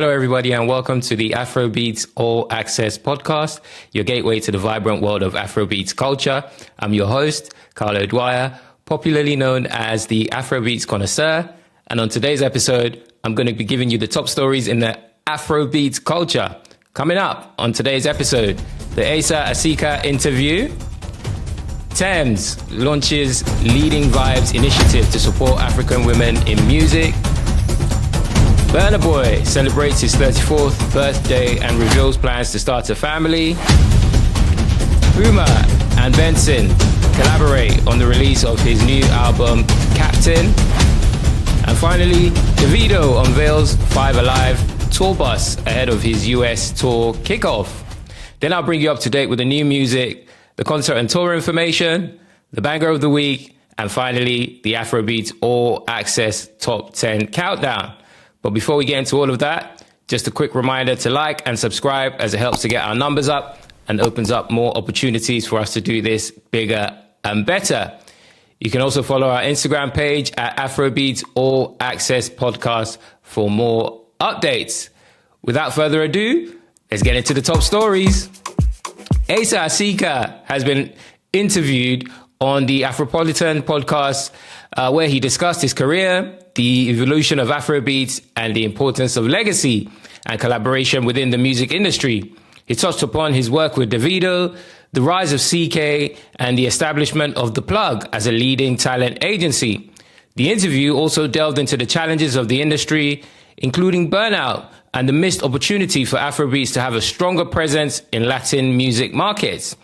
Hello, everybody, and welcome to the Afrobeats All Access Podcast, your gateway to the vibrant world of Afrobeats culture. I'm your host, Carlo Dwyer, popularly known as the Afrobeats Connoisseur. And on today's episode, I'm going to be giving you the top stories in the Afrobeats culture. Coming up on today's episode, the Asa Asika interview. Thames launches Leading Vibes initiative to support African women in music. Burna Boy celebrates his 34th birthday and reveals plans to start a family. Uma and Benson collaborate on the release of his new album, Captain. And finally, Davido unveils 5 Alive tour bus ahead of his US tour kickoff. Then I'll bring you up to date with the new music, the concert and tour information, the banger of the week, and finally, the Afrobeats All Access Top 10 Countdown. But before we get into all of that, just a quick reminder to like and subscribe as it helps to get our numbers up and opens up more opportunities for us to do this bigger and better. You can also follow our Instagram page at Afrobeats All Access Podcast for more updates. Without further ado, let's get into the top stories. Asa Asika has been interviewed on the Afropolitan podcast where he discussed his career, the evolution of Afrobeats, and the importance of legacy and collaboration within the music industry. He touched upon his work with Davido, the rise of CK, and the establishment of The Plug as a leading talent agency. The interview also delved into the challenges of the industry, including burnout and the missed opportunity for Afrobeats to have a stronger presence in Latin music markets.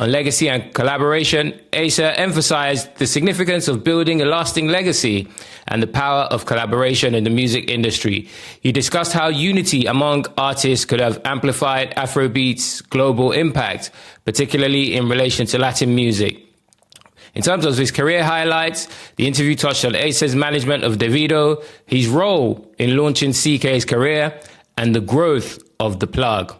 On legacy and collaboration, Asa emphasized the significance of building a lasting legacy and the power of collaboration in the music industry. He discussed how unity among artists could have amplified Afrobeats' global impact, particularly in relation to Latin music. In terms of his career highlights, the interview touched on Asa's management of Davido, his role in launching CK's career, and the growth of The Plug.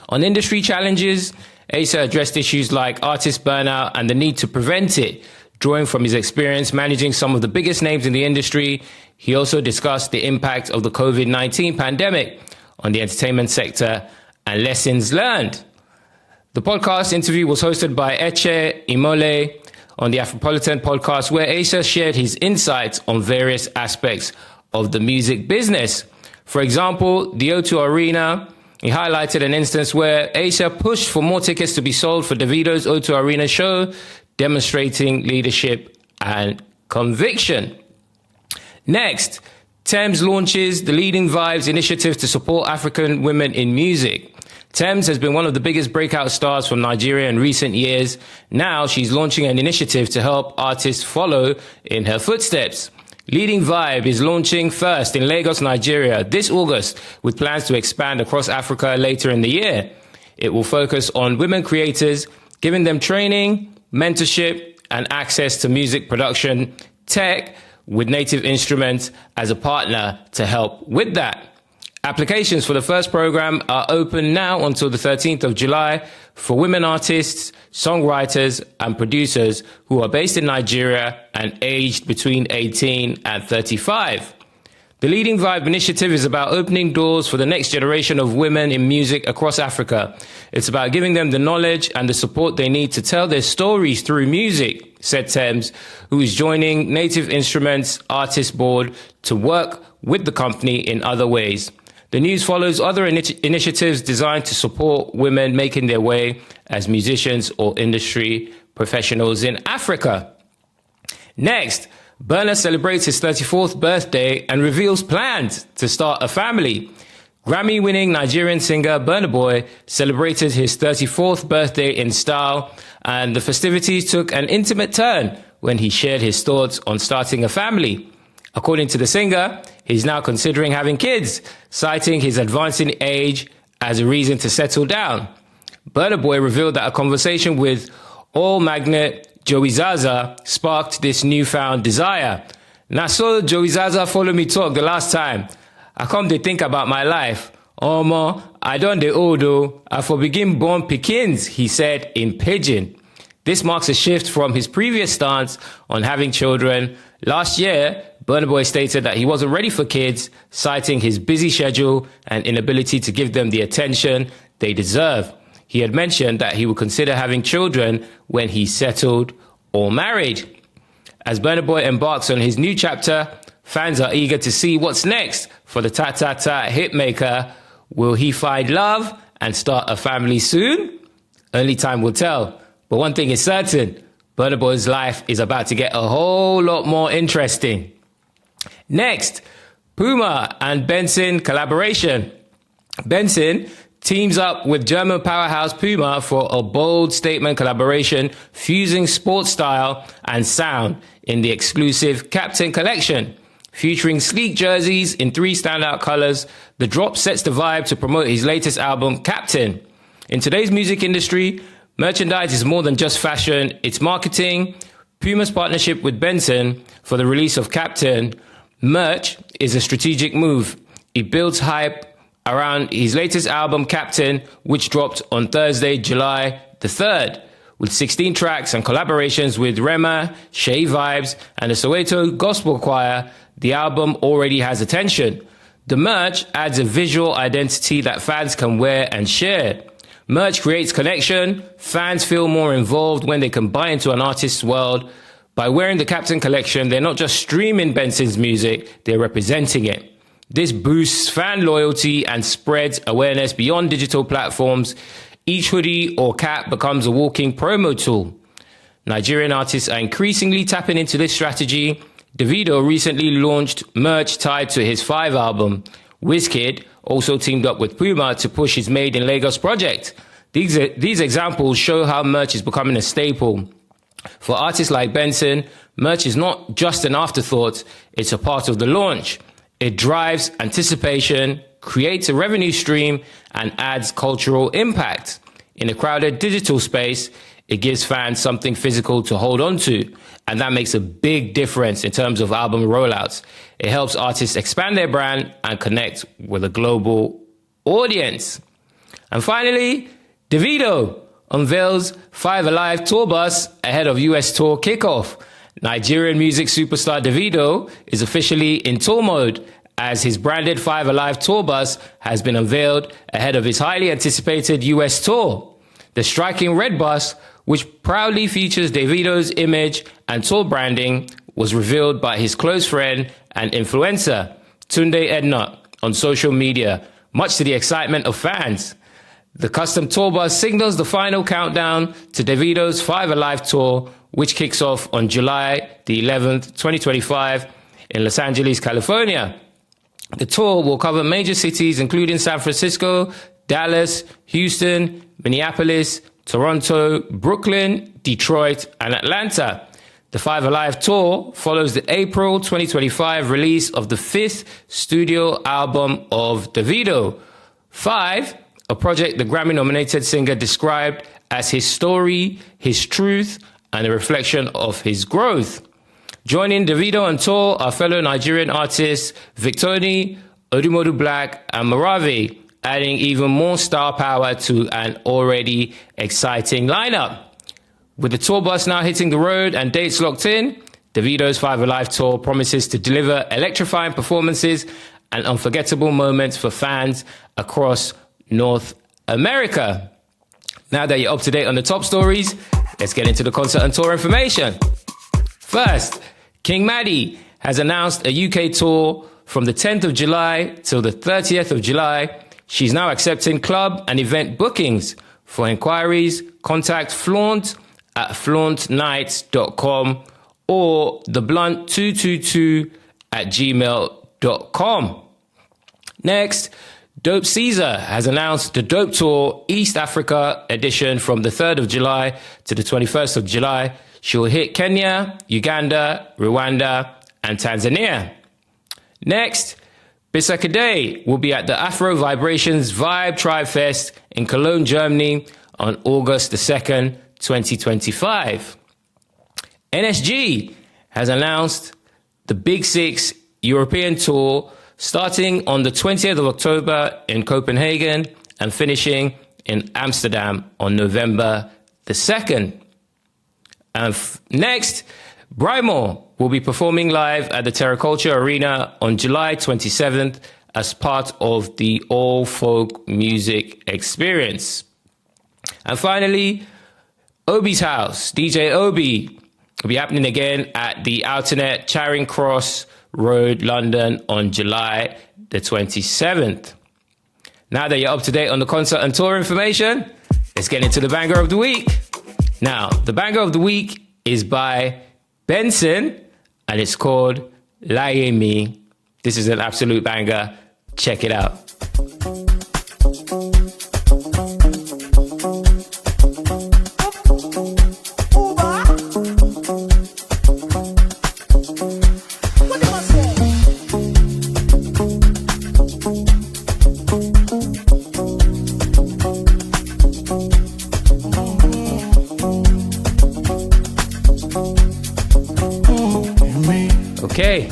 On industry challenges, Asa addressed issues like artist burnout and the need to prevent it, drawing from his experience managing some of the biggest names in the industry. He also discussed the impact of the COVID-19 pandemic on the entertainment sector and lessons learned. The podcast interview was hosted by Eche Imole on the Afropolitan podcast, where Asa shared his insights on various aspects of the music business. For example, the O2 Arena. He highlighted an instance where Asa pushed for more tickets to be sold for Davido's O2 Arena show, demonstrating leadership and conviction. Next, Thames launches the Leading Vibes initiative to support African women in music. Thames has been one of the biggest breakout stars from Nigeria in recent years. Now she's launching an initiative to help artists follow in her footsteps. Leading Vibe is launching first in Lagos, Nigeria this August, with plans to expand across Africa later in the year. It will focus on women creators, giving them training, mentorship, and access to music production tech with native instruments as a partner to help with that. Applications for the first program are open now until the 13th of July for women artists, songwriters, and producers who are based in Nigeria and aged between 18 and 35. The Leading Vibe initiative is about opening doors for the next generation of women in music across Africa. It's about giving them the knowledge and the support they need to tell their stories through music, said Thames, who is joining Native Instruments Artist Board to work with the company in other ways. The news follows other initiatives designed to support women making their way as musicians or industry professionals in Africa. Next, Burna celebrates his 34th birthday and reveals plans to start a family. Grammy-winning Nigerian singer Burna Boy celebrated his 34th birthday in style, and the festivities took an intimate turn when he shared his thoughts on starting a family. According to the singer, he's now considering having kids, citing his advancing age as a reason to settle down. Burna Boy revealed that a conversation with oil magnate Joey Zaza sparked this newfound desire. Now, so Joey Zaza followed me talk the last time. I come to think about my life. Omo, I done the old though. I for begin born pikins, he said in Pidgin. This marks a shift from his previous stance on having children. Last year, Burna Boy stated that he wasn't ready for kids, citing his busy schedule and inability to give them the attention they deserve. He had mentioned that he would consider having children when he's settled or married. As Burna Boy embarks on his new chapter, fans are eager to see what's next for the ta-ta-ta hitmaker. Will he find love and start a family soon? Only time will tell. But one thing is certain, Burna Boy's life is about to get a whole lot more interesting. Next, Puma and Benson collaboration. Benson teams up with German powerhouse Puma for a bold statement collaboration fusing sports style and sound in the exclusive Captain collection. Featuring sleek jerseys in 3 standout colors, the drop sets the vibe to promote his latest album, Captain. In today's music industry, merchandise is more than just fashion, it's marketing. Puma's partnership with Benson for the release of Captain merch is a strategic move. It builds hype around his latest album, Captain, which dropped on Thursday, July the 3rd. With 16 tracks and collaborations with Rema, Shay Vibes, and the Soweto Gospel Choir, the album already has attention. The merch adds a visual identity that fans can wear and share. Merch creates connection. Fans feel more involved when they can buy into an artist's world. By wearing the Captain collection, they're not just streaming Benson's music, they're representing it. This boosts fan loyalty and spreads awareness beyond digital platforms. Each hoodie or cap becomes a walking promo tool. Nigerian artists are increasingly tapping into this strategy. Davido recently launched merch tied to his 5 album. Wizkid also teamed up with Puma to push his Made in Lagos project. These examples show how merch is becoming a staple. For artists like Benson, merch is not just an afterthought, it's a part of the launch. It drives anticipation, creates a revenue stream, and adds cultural impact. In a crowded digital space, it gives fans something physical to hold on to, and that makes a big difference in terms of album rollouts. It helps artists expand their brand and connect with a global audience. And finally, Davido unveils 5 Alive tour bus ahead of US tour kickoff. Nigerian music superstar Davido is officially in tour mode as his branded 5 Alive tour bus has been unveiled ahead of his highly anticipated US tour. The striking red bus, which proudly features Davido's image and tour branding, was revealed by his close friend and influencer, Tunde Edna, on social media, much to the excitement of fans. The custom tour bus signals the final countdown to Davido's 5 Alive tour, which kicks off on July the 11th, 2025 in Los Angeles, California. The tour will cover major cities including San Francisco, Dallas, Houston, Minneapolis, Toronto, Brooklyn, Detroit, and Atlanta. The 5 Alive tour follows the April 2025 release of the 5th studio album of Davido. 5, a project the Grammy-nominated singer described as his story, his truth, and a reflection of his growth. Joining Davido on tour are fellow Nigerian artists Victoni, Odumodu Black, and Moravi, adding even more star power to an already exciting lineup. With the tour bus now hitting the road and dates locked in, Davido's 5 Alive tour promises to deliver electrifying performances and unforgettable moments for fans across North America. Now that you're up to date on the top stories, let's get into the concert and tour information. First, King Maddie has announced a UK tour from the 10th of July till the 30th of July. She's now accepting club and event bookings. For inquiries, contact Flaunt at flauntnights.com or theblunt222@gmail.com. Next, Dope Caesar has announced the Dope Tour East Africa edition from the 3rd of July to the 21st of July. She'll hit Kenya, Uganda, Rwanda, and Tanzania. Next, Bisa Kadei will be at the Afro Vibrations Vibe Tribe Fest in Cologne, Germany on August the 2nd, 2025. NSG has announced the Big Six European Tour starting on the 20th of October in Copenhagen and finishing in Amsterdam on November the 2nd. And next, Brymore will be performing live at the Terraculture Arena on July 27th as part of the All Folk Music Experience. And finally, Obi's House, DJ Obi, will be happening again at the Outernet, Charing Cross Road, London on July the 27th. Now that you're up to date on the concert and tour information, let's get into the banger of the week. Now, the banger of the week is by Benson, and it's called Lie Me. This is an absolute banger. Check it out. Okay,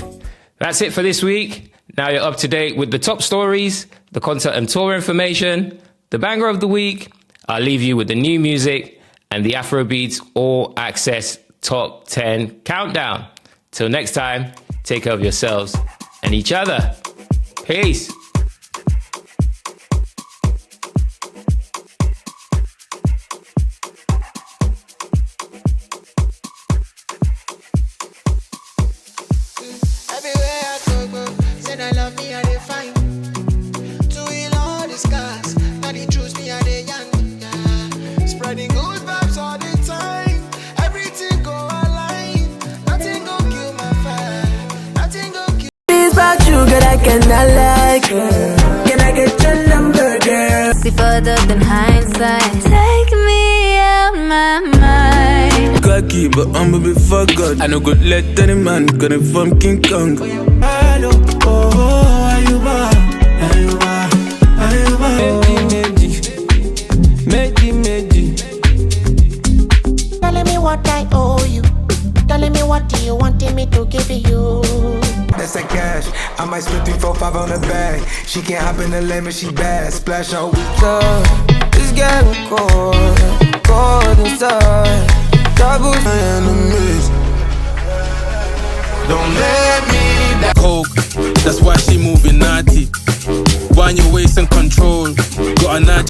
that's it for this week. Now you're up to date with the top stories, the concert and tour information, the banger of the week. I'll leave you with the new music and the Afrobeats All Access Top 10 Countdown. Till next time, take care of yourselves and each other. Peace. I love me and they find to heal all the scars. Now they choose me and they young, yeah. Spreading good vibes all the time. Everything go align. Nothing go kill my fire. Nothing go kill. This about you, girl, I cannot like. Can I get your number, girl? See further than hindsight. Take me out my mind. Cocky, but I'm a bit fucked up. I no good let any man got it from King Kong. Hello, oh, are you back? Are you back? Are you back? Meji. Telling me what I owe you. Telling me what you wanted me to give you. That's that cash. I might spend 3, 4, 5 on the bag. She can't hop in the lane, but she bad. Splash all week. It's getting cold inside. Double my enemies. Don't let me down. Coke, that's why she moving naughty. Wind your waist and control. Got a